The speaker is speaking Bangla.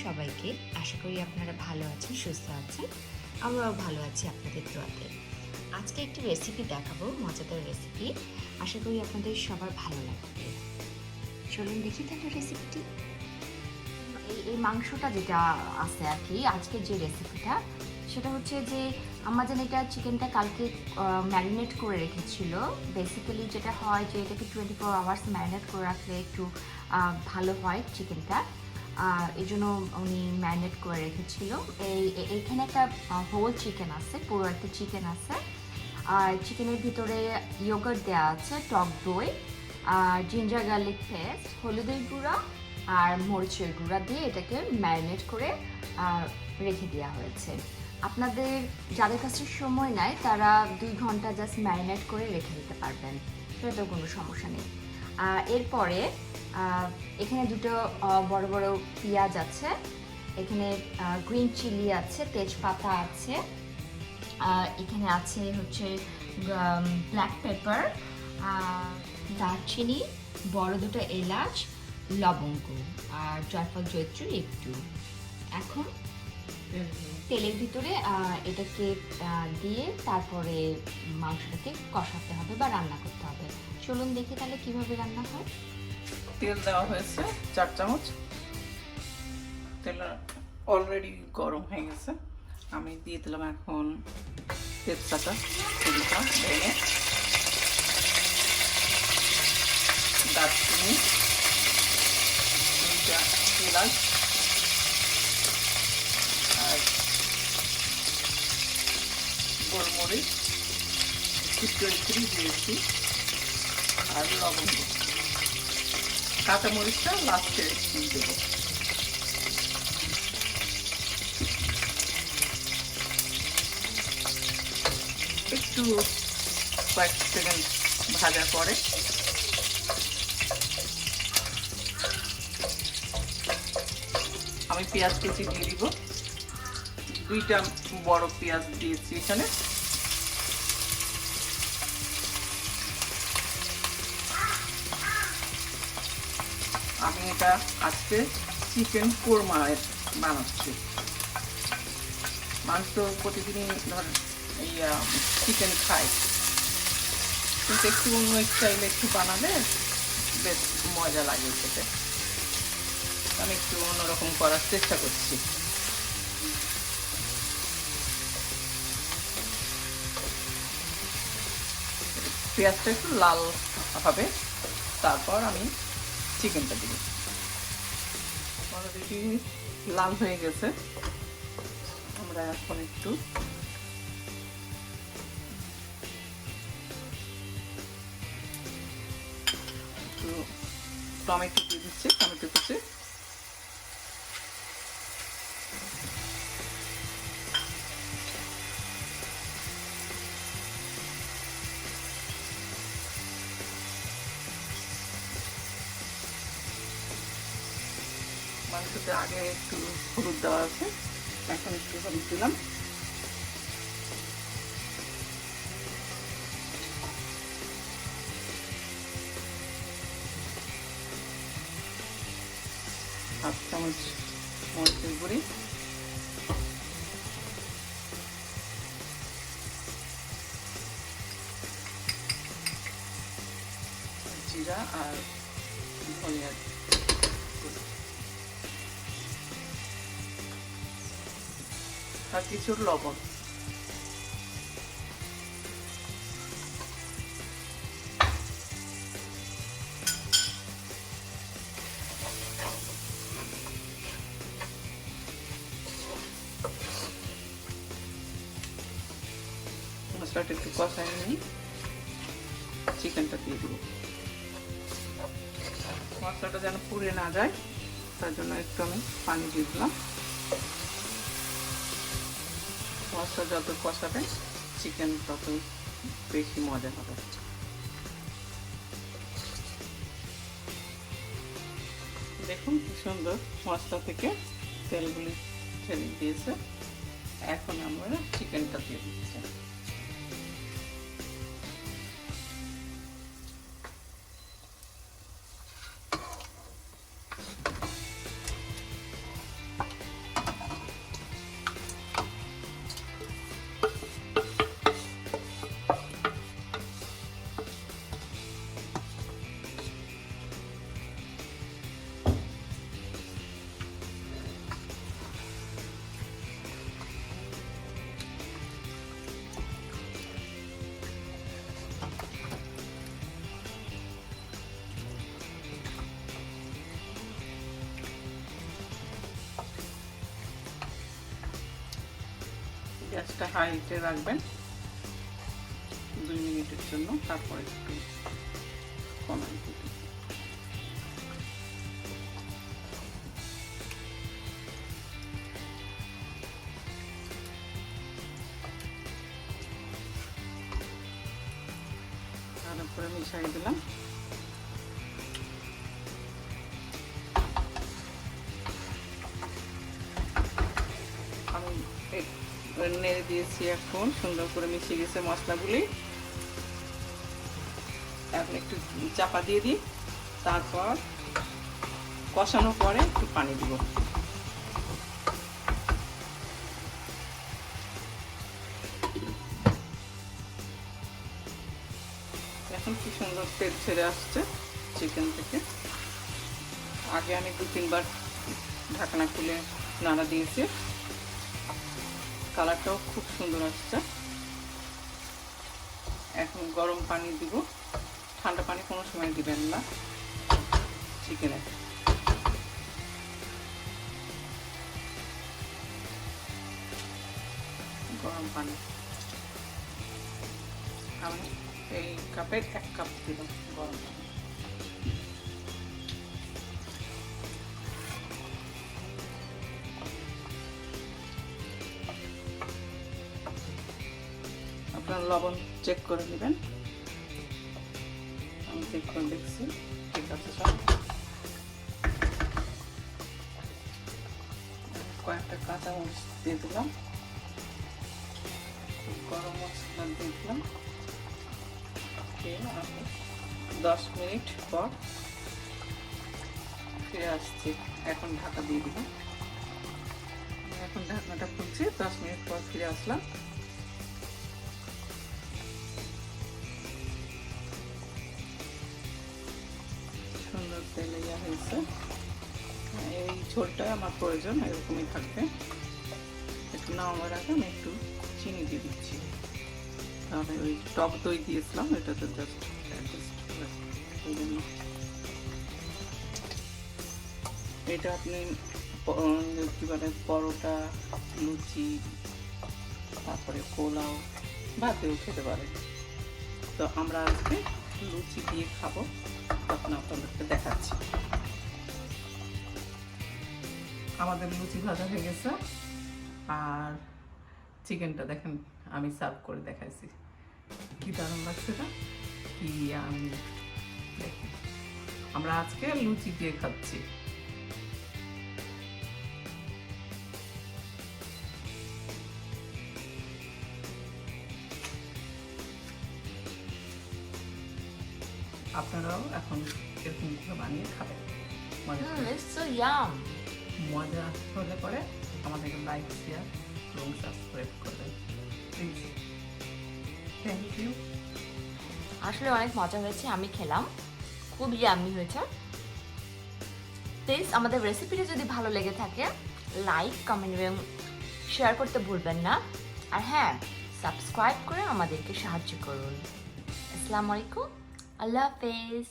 সবাইকে। আশা করি আপনারা ভালো আছেন, সুস্থ আছেন। আমরাও ভালো আছি আপনাদের দোয়াতে। আজকে একটি রেসিপি দেখাবো, মজাদার রেসিপি। আশা করি আপনাদের সবার ভালো লাগবে। চলুন দেখি তাহলে রেসিপিটি। এই মাংসটা যেটা আছে আর কি, আজকের যে রেসিপিটা সেটা হচ্ছে যে আমাদের এটা চিকেনটা কালকে ম্যারিনেট করে রেখেছিল। বেসিক্যালি যেটা হয় যে এটাকে 24 আওয়ার্স ম্যারিনেট করে রাখলে একটু ভালো হয় চিকেনটা। এই জন্য উনি ম্যারিনেট করে রেখেছিল। এইখানে একটা হোল চিকেন আছে, পুরো একটা চিকেন আছে। আর চিকেনের ভিতরে ইয়োগার্ট দেওয়া আছে, টক দই, জিঞ্জার গার্লিক পেস্ট, হলুদের গুঁড়া আর মরিচের গুঁড়া দিয়ে এটাকে ম্যারিনেট করে রেখে দেওয়া হয়েছে। আপনাদের যাদের কাছে সময় নাই তারা 2 ঘন্টা জাস্ট ম্যারিনেট করে রেখে দিতে পারবেন, সেটা কোনো সমস্যা নেই। এরপরে এখানে দুটো বড় বড় পেঁয়াজ আছে, এখানে গ্রিন চিলি আছে, তেজপাতা আছে, এখানে আছে হচ্ছে ব্ল্যাক পেপার, দারচিনি, বড় দুটো এলাচ, লবঙ্গ আর জয়ফল জয়ত্রী একটু। এখন তেলের ভিতরে এটাকে দিয়ে তারপরে মাংসটাকে কষাতে হবে বা রান্না করতে হবে। চলুন দেখি তাহলে কিভাবে রান্না হয়। তেল দেওয়া হয়েছে 4 চামচ। তেল অলরেডি গরম হয়ে গেছে। আমি দিয়ে দিলাম এখন তেজপাতা, তেলটা ভেঙে, দারচিনি, 2টা এলাচ আর গোলমরিচ একটু দিয়েছি আর লবঙ্গ। কাঁচামরিচটা লাস্টে দেবো। একটু কয়েক সেকেন্ড ভাজা পরে আমি পেঁয়াজ কেটে দিয়ে দিব। 2টা বড় পেঁয়াজ দিয়েছি এখানে। আমি এটা আজকে চিকেন কোরমা বানাচ্ছি। মানুষ তো প্রতিদিনই ধর এই চিকেন খায়, কিন্তু একটু অন্য স্টাইলে একটু বানালে বেশ মজা লাগে খেতে। আমি একটু অন্যরকম করার চেষ্টা করছি। পেঁয়াজটা একটু লাল হবে, তারপর আমি চিকেনটা দিব। অলরেডি লাল হয়ে গেছে। আমরা এখন একটু টমেটো দিয়ে দিচ্ছি, টমেটো কুচি। মাংসতে আগে একটু হলুদ দেওয়া আছে, এখন একটু হলুদ দিলাম। হাফ চামচ মরিচের গুঁড়ি, জিরা আর ধনিয়া আর কিছু লবণ। মশলাটা একটু কষাই নিয়ে চিকেনটা দিয়ে দেবো। মশলাটা যেন পুড়ে না যায় তার জন্য একটু আমি পানি দিয়ে দিলাম। মশলা যত কষাবে চিকেন তত বেশি মজা হবে। দেখুন কি সুন্দর মশলা থেকে তেলগুলি ছেড়ে দিয়েছে। এখন আমরা চিকেনটা দিয়ে দিচ্ছি। গ্যাসটা হাইতে রাখবেন 2 মিনিটের জন্য, তারপর একটু কমাই দিবেন। তারপরে মিশাই দিলাম। আমি নেড়ে দিয়েছি, এখন সুন্দর করে মিশিয়ে গেছে মশলাগুলি। এখন একটু চাপা দিয়ে দিই, তারপর কষানোর পরে একটু পানি দিব। এখন কি সুন্দর তেল ছেড়ে আসছে চিকেন থেকে। আগে আমি 2-3 বার ঢাকনা খুলে নাড়া দিয়েছি, কালারটাও খুব সুন্দর আসছে। এখন গরম পানি দিব, ঠান্ডা পানি কোনো সময় দিবেন না চিকেনে। গরম পানি আমি এই কাপে 1 কাপ দিলাম গরম পানি। আপনারা লবণ চেক করে নেবেন, আমি চেক করে দেখছি ঠিক আছে সব। কয়েকটা কাঁচা মরিচ দিয়ে দিলাম, গরম মশলা দিয়ে দিলাম। আমি 10 মিনিট পর ফিরে আসছি। এখন ঢাকা দিয়ে দিব। এখন ঢাকনাটা খুলছি, 10 মিনিট পর ফিরে আসলাম। সুন্দর তেলে ইয়া হয়েছে। এই ঝোলটা আমার প্রয়োজন, এরকমই থাকবে। একটু নামাবার আগে আমি একটু চিনি দিয়ে দিচ্ছি, তাহলে ওই টক দই দিয়েছিলাম এটাতে জাস্ট অ্যাডজাস্ট করে এই জন্য। এটা আপনি কি বলে পরোটা, লুচি, তারপরে পোলাও ভাতেও খেতে পারেন। তো আমরা আজকে লুচি দিয়ে খাবো, তখন আপনাদেরকে দেখাচ্ছি। আমাদের লুচি ভাজা হয়ে গেছে, আর চিকেনটা দেখেন আমি সার্ভ করে দেখাইছি, কি দারুণ লাগছে না, কি আমি দেখেন আমরা আজকে লুচি দিয়ে খাচ্ছি। আপনারাও এখন এরকম করে বানিয়ে খাবেন। মজা হলে পরে আমাদেরকে লাইক, শেয়ার এবং সাবস্ক্রাইব করবেন প্লিজ। Thank you. আসলে অনেক মজা হয়েছে, আমি খেলাম, খুব ইয়াম্মি হয়েছে। প্লিজ আমাদের রেসিপিটা যদি ভালো লেগে থাকে লাইক, কমেন্ট এবং শেয়ার করতে ভুলবেন না। আর হ্যাঁ, সাবস্ক্রাইব করে আমাদেরকে সাহায্য করুন। আসসালামু আলাইকুম, আল্লাহ হাফেজ।